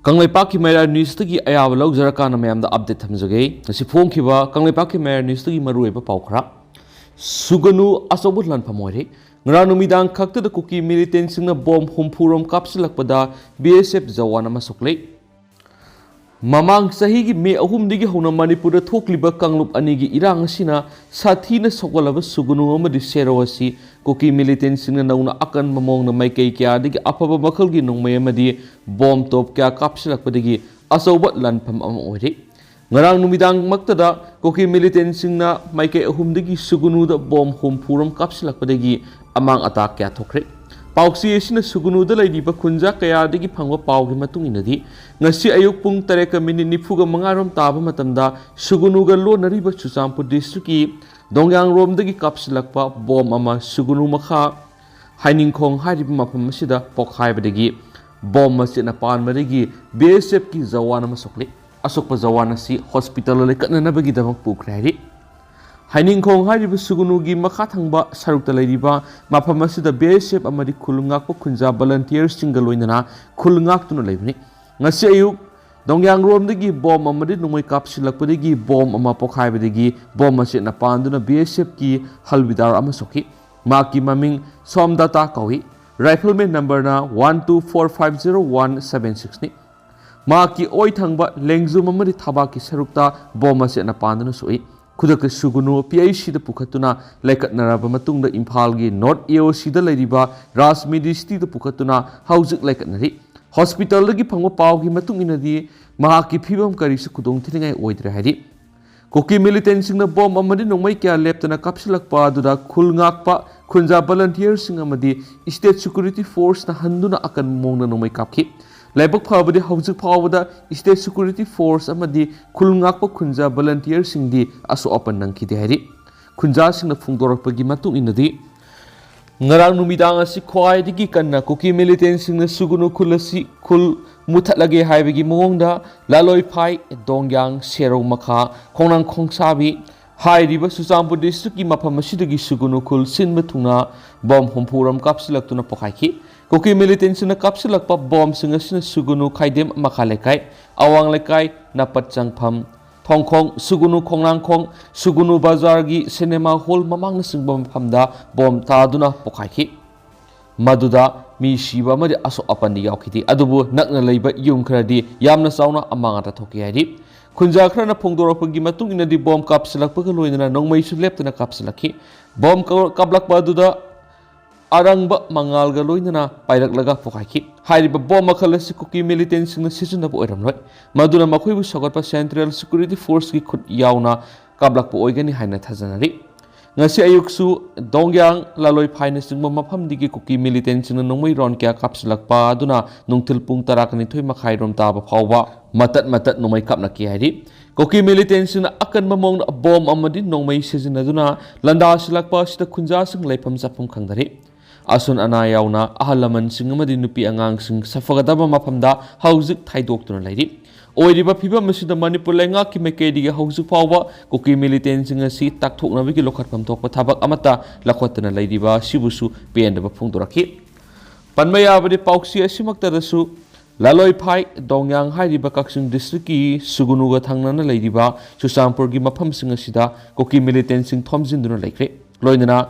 Kanglaipak Mayor News tagi ayaba lawjarakan mayamda update thamjage ngasi phongkhiba Kanglaipak Mayor News tagi maruiba pawkhra suganu asobut lan phamore ngra numidang khakta da kuki militant singna bomb humpurom kapsilakpada BSF jawan ama sokle mamang sahi gi me ahum digi hona manipur thokliba kanglup ani gi irang asina sathina sokolaba sugunu amadi serowasi kuki militant singna nauna akan mamong na mai kai kya digi afaba makhal gi nongmai amadi bomb top kya kapsilakpadagi asobat lan pham am ore ngarang numidang maktada kuki militant singna mai kai ahum digi sugunu da bomb humpurom kapsilakpadagi amang atak kya thokre pauksi asina sugunu da laidiba khunja kaya digi phangwa pawgi matung inadi ngasi ayuk pung 3:45 taba matamda sugunu ga lonariba Chusampur district ki dongyang rom dagi kapsilakpa bom ama sugunu makha hainingkhong hariba mafam masida pokhaibadagi bom masina panmadagi BSF ki jawana masokle asokpa jawana si hospital le kananabagi damak pukrari hainingkhong hariba sugunu gi makha thangba sarukta lairiba mafam masida BSF amadi khulungak khunja volunteers singa loinana khulungak tuna leibni ngasi ayuk dongyang rom dagi bom amadi numai kapsilakpadagi bom ama pokhaibadagi bom masina panduna BSF ki halbidar ama soki maki maming somdata kawi rifleman number na 1245017 ni maki oi thangba lengzum amadi thabaki sarukta bom masina panduna soi khudaka sugunu PIC da pukhatuna laikatnaraba matungda Imphal gi North AOC da lairiba Rajmedi City da pukhatuna haujuk laikatnari hospital gi phangwa pawgi matung inadi mahaki phibam kari su khudong thilingai oidre hari kuki militant singna bom amadi nongmai kya leptana kapsilakpa duda khulngakpa khunja volunteer sing amadi state security force na handuna akan mongna nongmai kapki laibak phabadi haujuk phawada state security force amadi khulngakpa khunja volunteer singdi aso open nangki de hari khunja singna phungdorakpagi matung inadi ngarang numidang asi khwai digi kanna kuki militant singna sugunu khulasi khul muthatlage haibagi mongda laloi phai dongyang serong makha khonang khongsabi hairiba Chusampur district ki mafam asidagi sugunu khul sinma thungna bom humpuram kapsilaktuna pokaiki kuki militant singna kapsilakpa bom singa sina sugunu khaidem makha lekai awang lekai napat changpham thongkhong sugunu khongnangkhong sugunu bazar gi cinema hall mamang singba mafamda bom taduna pokaiki maduda mi shiba amadi aso apandi yaukiti adubu nakna leiba yum khradi yamna sauna amanga thoki hari khunja khrana phongdorakpagi matung inadi bom kapsilakpaga loinana nongmai su leptana kapsilakhi bom kablakpa duda arangba mangalga loinana pailaklaga pokaiki hairiba bom makhalasi kuki militant singna sijunaba oiramloi maduna makhoibu sagatpa central security force ki khut yauna kablakpa oigani haina thajanari ngasi ayuksu dongyang laloi phaina singma mafam digi kuki militant singna nongmai ron kya kapsilakpa aduna nungthil pung 12 makhai rom taba phawba matat nongmai kapna ki hairi kuki militant singna akan mamong bom amadi nongmai sijinaduna landa silakpa sida khunja sing leifam chapum khangdari asun ana yauna ahalaman sing amadi nupi angang sing safagadaba mafamda haujuk thaidokduna lairi oiriba phibam masida Manipur lenga ki mekedi haujuk phawba kuki militant sing asi takthoknabigi lokhatpam thokpa thabak amata lakhotna lairiba sibusu pendaba phungdoraki panmaya abadi pauksi asimaktadasu laloi phai dongyang hairiba kaksing district ki sugunuga thangnana lairiba Chusampur gi mafam sing asida kuki militant sing thomjinduna laikre loinana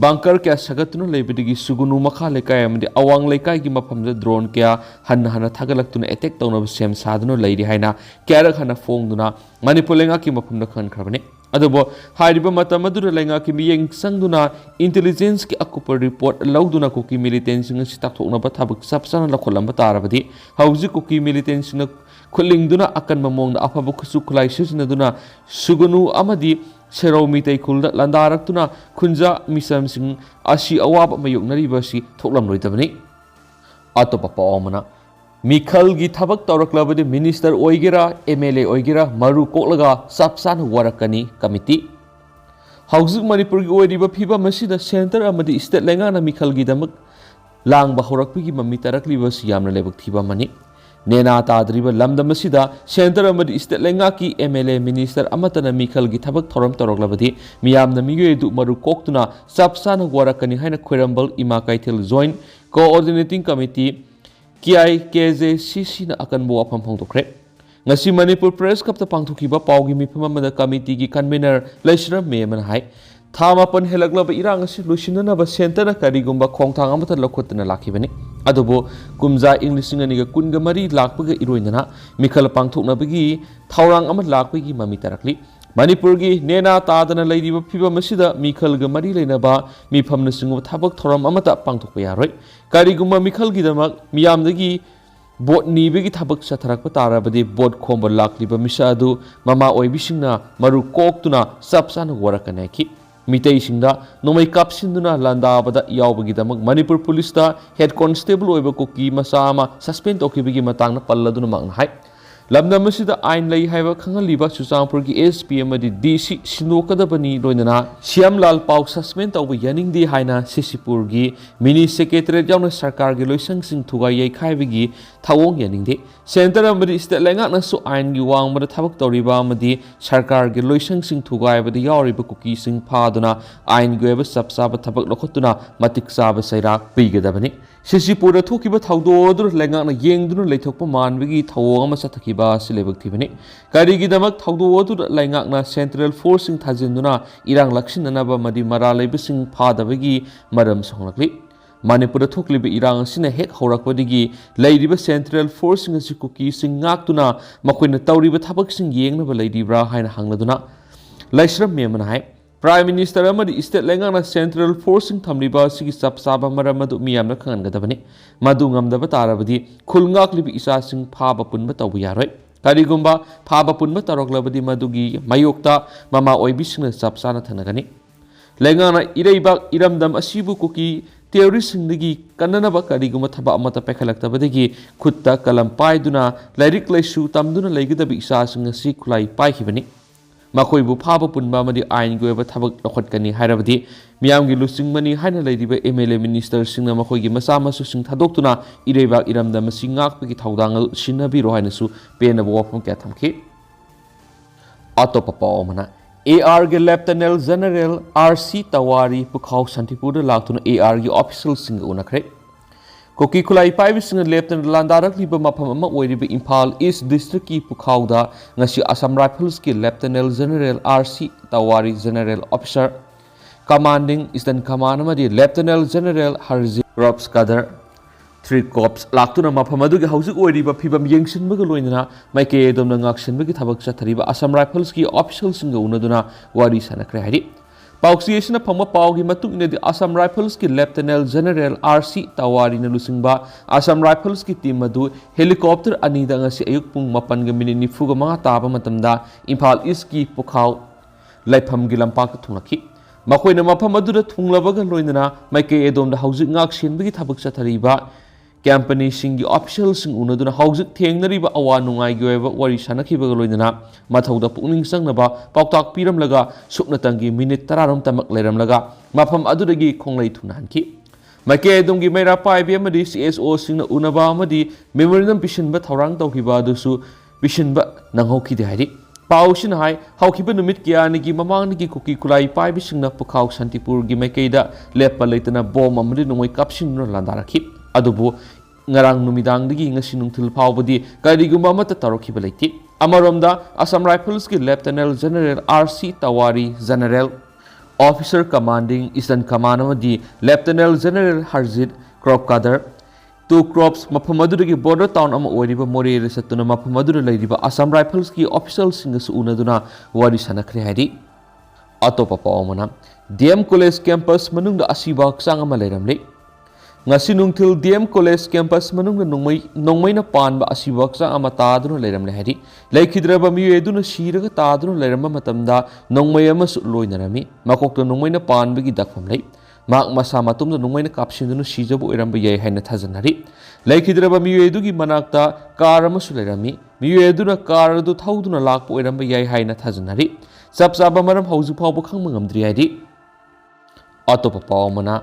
bunker kya sagatuna leibidigi sugunu makha lekai amadi awang lekai gi mafamda drone kya hana thagalaktuna attack tawna sem saduna leiri haina kyara khana fongduna Manipur lenga ki mafamda khan khrabane adobo hairiba matamadura lenga ki miyeng sangduna intelligence ki akupar report lauduna kuki militant sing si takthokna ba thabak sapsana lakholamba tarabadi hauji kuki militant sing khulingduna akan mamongna afaba khusu khulai sijinaduna sugunu amadi Seromi tay kulda landaraktuna khunja misam sing asi awab mayoknariba si thoklam loitabani atopa paomana mikhal gi thabak tawraklabadi minister oigera MLA oigera maru koklaga sapsan warakani committee haujuk Manipur gi oiriba phiba masida center amadi state lengana mikhal gi damak langba horakpigi mami tarakliba si yamna lebak thiba mani Nena tadriba lamdamasida center amadi state lenga ki MLA minister amatana mikhal gi thabak thoram toroklabadi miyamna miyedu maru koktuna sapsana warakani haina khoirambal ima kaithel joint coordinating committee KIKJCC na akan bo apam phongdokre ngasi Manipur Press Club ta pangthukiba pawgi mifam amada committee gi convener Laishra Meman hai thamapan helaglaba irang asi lusinana ba center na karigumba khongthang amata lokhotna lakhibani adubo kumja English ngani ga kunga mari lakpaga iroinana mikhal pangthokna bagi thaurang ama lakpagi mami tarakli Manipur gi nena tadana leidiba phiba masida mikhal ga mari leinaba mifamna singu thabak thoram amata pangthokpa yaroi karigumba mikhal gi damak miyamdagi bot nibegi thabak satharakpa tarabadi bot khomba lakliba misa adu mama oibisingna maru koktuna sapsana warakana ki Mitei singda nomai kapsinduna landabada yaubagi Manipur Police da Head Constable oiba Kuki masama suspend okibigi matangna palladuna mangna hai lamna masida ain lei haiba khangali Suchangpur gi SPM adi DC sinokadabani loinana Siamlal Pau suspend tawba yaning di haina Sisipur gi Mini Secretariat yauna sarkar gi loisang sing thuga yai khaibigi thawong yaning de center amadi state lenga na su ain gi wangmada thabak tawriba amadi sarkar gi loisang sing thuga ibadi yauriba Kuki sing phaduna ain gi eba sapsaba thabak lokhotuna matik saba saira pigadabani Sisipur da thukiba thawdodur lenga na yengduna leithokpa manbigi thawong ama sathaki ba silebak thibani karigi damak thawdodur lenga na Central Forcing thajinduna irang lakshinana ba madi mara leibising phadabagi maram songlakli Manipur thukliba irang sina hek horakpadigi leiriba Central Forcing asi Kuki sing ngaktuna makoina tawriba thabak sing yengnaba leidibra haina hangladuna Laishram Meman hai Prime Minister amadi state lenga na Central Forcing thamliba sigi sapsaba maramadu miyamna khangadabani madu ngamdaba tarabadi khulngaklibi isa sing phaba punba tawbu yaroi karigumba phaba punba taroklabadi madugi mayokta mama oibisingna sapsana thanagani lenga na ireibak iramdam asibu Kuki terrorist-singdagi kannanaba kariguma thaba amata pekhalaktabadagi khutta kalam paiduna lairik laisu tamduna leigadabi isa sing asi khulai paihibani Makhoibu phaba punba amadi ain goeba thabak lokhotkani hairabadi miyamgi lusingmani haina leidiba MLA minister singna makhoigi masa masu sing thadoktuna ireibak iramda masi ngakpagi thaudang sinabiro hainasu penaba wafam kya thamki atopa pawmana AR ge Lieutenant General RC Tawari Pukhau Santipur laktuna AR ge official sing unakre Kuki Kulai Paibising Lieutenant Landarak liba mafam ama oiriba Imphal East District ki Pukhauda ngasi Assam Rifles ki Lieutenant General RC Tawari General Officer Commanding Eastern Command amadi Lieutenant General Harji Robs Kadar 3 Corps laktuna mafam adugi hausik oiriba phibam yengsinbaga loinana maike domna ngaksinbagi thabak chathariba Assam Rifles ki official singa unaduna wari sanakre hari Pauksiyesina phangma pawgi matung inadi Assam Rifles ki Lieutenant General RC Tawari na lusingba Assam Rifles ki team adu helicopter anida ngasi ayuk pung 8:40 taba matamda Imphal East ki Pukhau laifam gi lampak thunaki makoina mafam adu da thunglabaga loinana maike edom da haujik ngak senbagi thabak chathariba company singi official sing unaduna haujik thengnariba awa nungai goeba wari sanakhibaga loinana mathauda pukning sangnaba pauktak piramlaga suknatangi minute 10 rom tamak leiramlaga mafam adudagi khonglei thunanki maike domgi meira paibi amadi CSO singna unaba amadi memorandum pishinba thaurang tawkiba adusu pishinba nanghoki de hari Paushin hai haukiba numit kiyanigi mamangnigi Kuki Kulai Paibi singna Pukhau Santipur gi maikeida lepa leitana bom amadi nomoi kapsinuna landarakhi adubu ngarang numidangdagi ngasi nungthil phawbadi karigumba amata tarokhiba leiti amaromda Assam Rifles ki Lieutenant General RC Tawari General Officer Commanding Eastern Command amadi Lieutenant General Harjit Kropkadar 2 Crops mafamaduragi border town ama oiriba Morere satuna mafamadura leiriba Assam Rifles ki official singasu unaduna wari sanakre hari atopa pawmana DM College campus manungda asiba sang ama leiramle ngasi nungthil DM College campus manungda nongmaina panba asiba sang ama taduna leiramle hari leikidraba mieduna shiraga taduna leiramba matamda nongmai amasu loinarami makokta nongmaina panbagi dakfam lei mak masa matumda nongmaina kapsinduna sijabu iramba yai haina thajanari leikidraba miyedugi manakta car amasu leirami miyeduna car adu thauduna lakpo iramba yai haina thajanari sapsaba maram hauju phawbu khangma ngamdri haidi atopa pawmana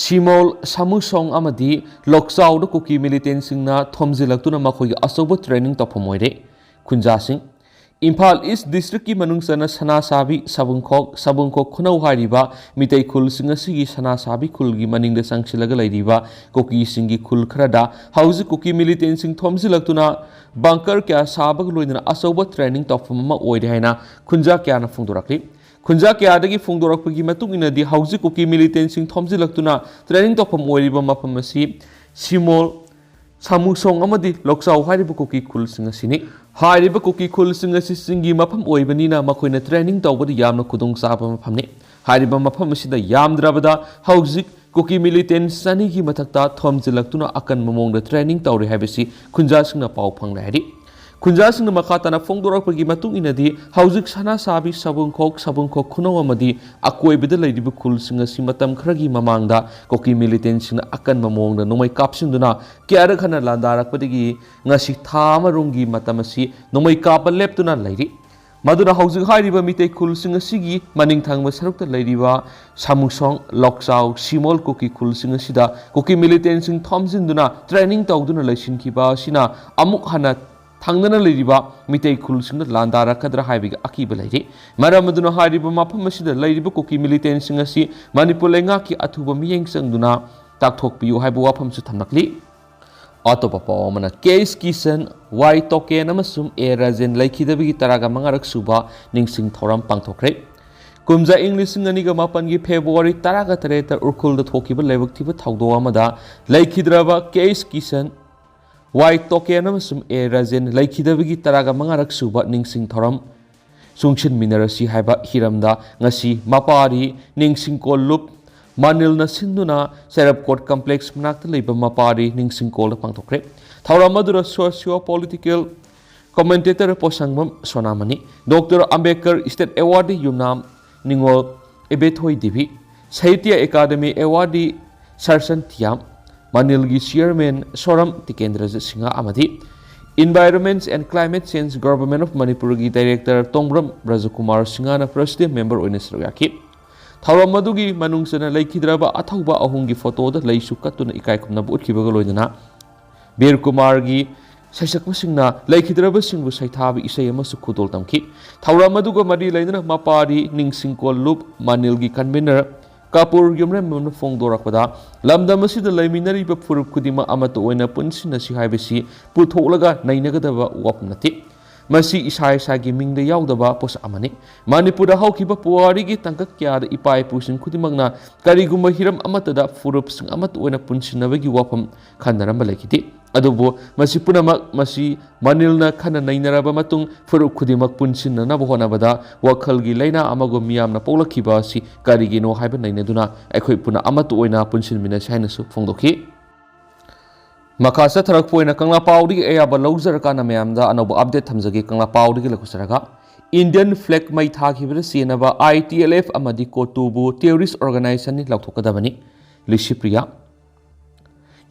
Simol Samusong amadi Lokchaoda Kuki militant singna Thomjilak tuna Makhoigi achouba training toupham oire khunja sing Imphal east district की मनुंगसना सना साबी सबुंखोक खुनौ हारिबा मितै खुल सिंगसिगी सना साबी खुल की मनिंग संगसिलगा लैरिबा cookie सिंगी खुल Khardah हौजिक cookie militant सिंग थोमजिलक्तुना bunker क्या साबग लोइदना achouba training तौफम अमा ओइदे हाइना खुंजा क्याना फोंदोरक्ली खुंजा क्यादगी फोंदोरक्पगी मतुंग इनदी हौजिक cookie militant सिंग थोमजिलक्तुना training तौफम ओइरिबा मफम असि सिमोल Samusong amadi Lokchaoda hairiba kuki khul singa sini hairiba kuki khul singa singi mafam oibanina makoina training tawbadi yamna khudung saba mafamni hairiba mafam asida yamdrabada haujik kuki militant sani gi mathakta thomjilaktuna akan mamongda training tawri habisi khunja singna pau phangna hari khunja singna makhatana phongdorakpagi matung inadi haujik sana sabi sabungkhok khunaw amadi akoibida leidiba khul singa si matam kharagi mamangda kuki militant singna akan mamongda nomai kapsinduna kyara khana landarakpadagi ngasi thama rungi matam asi nomai kapal leptuna leiri maduna haujik hairiba mitei khul singa sigi maning thangba sarukta leiriba Samusong Lokchaoda Simol kuki khul singa sida kuki militant sing thomjinduna training tawduna leisinkiba sina amuk hana थांगना लेरिबा मितै खुलसिंग लांदारा खद्रा हाइबिग अकीबा लेरि मरमदुना हारिबा मफम असिदा लेरिबा cookie militant सिंग असि मणिपुर लेंगा की अथुबा मियेंग संगदुना ताकथोकपियु हाइबा वाफमसु थमनकली अतोपा पावमना case किसन Y token अमसुम ए राजेन लेखिदबिगी तरागा मंगारक सुबा निंगसिंग थौरम पांगथोखरे कुमजा इंग लिसिंग अनिगा मापन की February तरागा तरेतर उरखुलदा थोकिबा लेबक्तिबा थौदो अमदा लेखिद्रबा case किसन Y token अमसुम ए राजेन लेखिदबिगी तरागा मंगारक सुबा निंगसिंग थौरम सुंगशिन मिनरसी हाइबा हिरमदा ngasi mapari ningsing kollup manilna sinduna serap court complex manakta leiba mapari ningsing kol pangthokre thauram madura socio political commentator posangmam sonamani Dr. Ambedkar State Award yumnam ningol ebethoi dibi Sahitya Academy Award sarsan tiam Manilgi Chairman Soram Tikendra Singha Amadi Environment and Climate Change Government of Manipur gi Director Tongram Rajakumar Singhana President Member Oinesraki Thauram Madugi Manungsana Laikhidraba Athauba Ahungi photo da Laisu Katuna Ikai Kumna Butkibaga Loidana Bir Kumar gi Saisak Singna Laikhidraba Singbu Saithabi Isai Amasu Kudol Tamki Thauram Maduga Madi Laina Mapari Ningsing Kollup Manilgi Convener Kapur Yumrem Mun Fongdorakpada Lamda Masida Laiminari Purup Kudima Amato Oina Punsina Sihibisi Putolaga Nainagadava Wapnati Masi Isai Sagi Ming the Yaudaba Pos Amani Manipura Haukiba Puarigi Tankakia the Ipai Pusin Kudimagna Kariguma Hiram Amatada Furups Amat Oina Punsinavagi Wapam Kandarambalekiti Adobo Masipunamak Masi Manilna Kana Nainaraba Matung Furuk Kudimak Punsin Nabahonabada Wakalgi Lena Amago Miam Napola Kibasi Karigino Hyper Nainaduna Equipuna Amatu Oina Punsin Minasinasu Fondoki Makasa Tarakpoina Kangla Paudi Ayaba Loser Kana Miamda and update Tamzagi Kangla Paudi Lakusaraga Indian flag Mai Taki Sinaba ITLF Amadiko Tubu Terrorist Organization Lautokadabani Lishipriya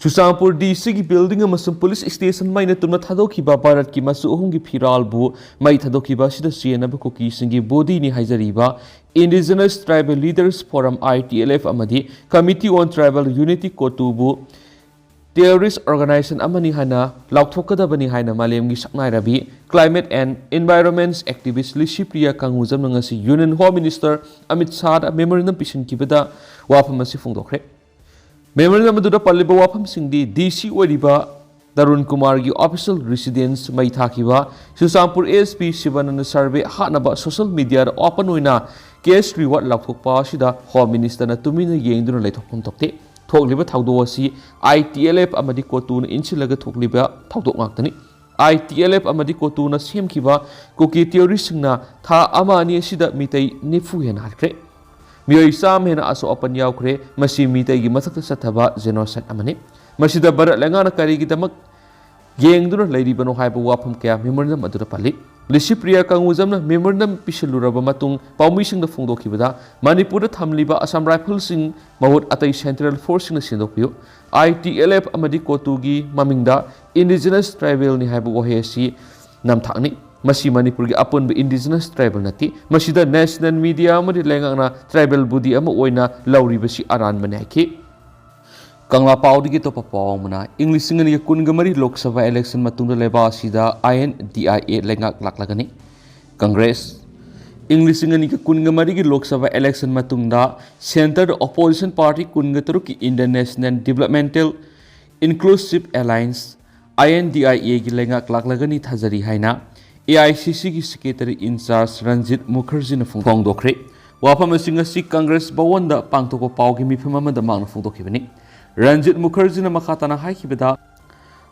Chusampur DC building amasung police station maina tumna thadokiba Bharat ki masu ohungi phiralbu mai thadokiba sida sienaba kuki singi body ni haijariba Indigenous Tribal Leaders Forum ITLF amadi Committee on Tribal Unity Kotubu Terrorist Organization amani hana lauthokadabani haina malemgi saknairabi Climate and Environment Activist Lishipriya Kanguzam ngasi Union Home Minister Amit Shah memorandum pisin kibada wapamasi fungdokre Memorandum Maduda Paliba Wapam Singdi DC Wadiba Darun Kumar gi official residence Mai Thakiba Susampur ASP Shivananda survey Hanaba social media open oina case reward Laukpa Shida Home Minister na Tumina Yenduna Laitokon Tokte Tokliba Taudosi ITLF Amadi Kotuna Inchilaga Tokliba Taudok Maktani ITLF Amadi Kotuna Semkiba Kuki theorist na Tha Amani Shida Mitei Nifuyan Hakre Miyoi Sam hena aso open yaukre masi mitay gi mathakta sathaba genocide amani masida barat lengana kari gi damak yengduna leiribano haiba wafam kya memorandum adura pali Lishipriya Kanguzamna memorandum pisiluraba matung paumising da fungdokibada Manipur thamliba Assam Rifles sing mahut atai Central Force na sindokpiyo ITLF amadi kotugi mamingda Indigenous Tribal ni haiba wahesi namthakni Masi Manipur gi apun be Indigenous Tribal nati masida national media amadi lengangna tribal budi ama oina lauribasi aran manaki Kangla Paudi gi topa pawmana English ngani kungamari Lok Sabha election matungda leba sida INDIA lengak laklagani Congress. English Inga Kunga Marigi Lok Sabha election Matunda, Center the Opposition Party Kunga Turuki International Developmental Inclusive Alliance, INDIA Gilenga Klaklagani Thazari Haina, AICC Secretary in Charge Ranjit Mukherjee Fong Dokre, Wapamasinga Sikh Congress Bawanda Pangtoko Paugi Mifamama the Mang Fondokibani, Ranjit Mukherjee Makatana Haikibida,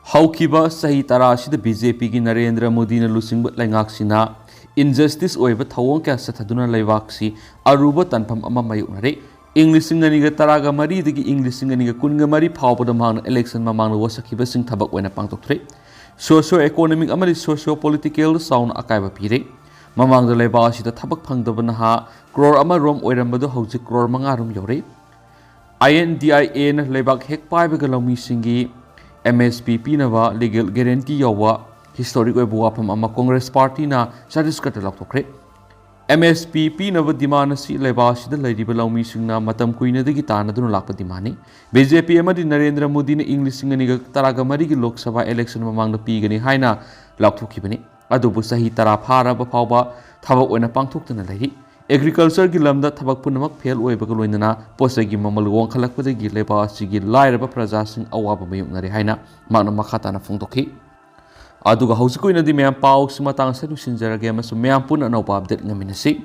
Haukiba Sahitara Shida BJP Narendra Modi Lusing Langaksina. Injustice oiba thawong kya sathaduna laiwaksi aruba tanpham ama mayunare English singaniga taraga mari digi English singaniga kunga mari phawpada mangna election mamangna wasakiba sing thabak oina pangtokthre socio economic amari socio political sound akaiba pire mamangda laiba asida thabak phangdabana ha crore ama rom oirambadu hauji crore manga rum yore INDIA na laibak hek paibaga lawmi singi MSP pinaba legal guarantee yawa historic wapam ama Congress Party na certificate laktokre MSP pinaba demand si lebasida laidiba lawmi singna matam kuina degi tana dunu lakpa dimani BJP amadi Narendra Modi na English singaniga taraga marigi Lok Sabha election mamangna pigani haina lakthokibani adubu sahi tara pharaba phawba thabak oina pangthoktana lairi agriculture gi lamda thabak punamak fail oibaga loinana posagi mamal wongkhalakpadagi lebasigi lairaba praja sing awaba mayungnare haina magna makhatana phongtokhi aduga hausikoi na di mayam pau simatang sa nusinjarage amaso mayam pun anaw pa update ngamin si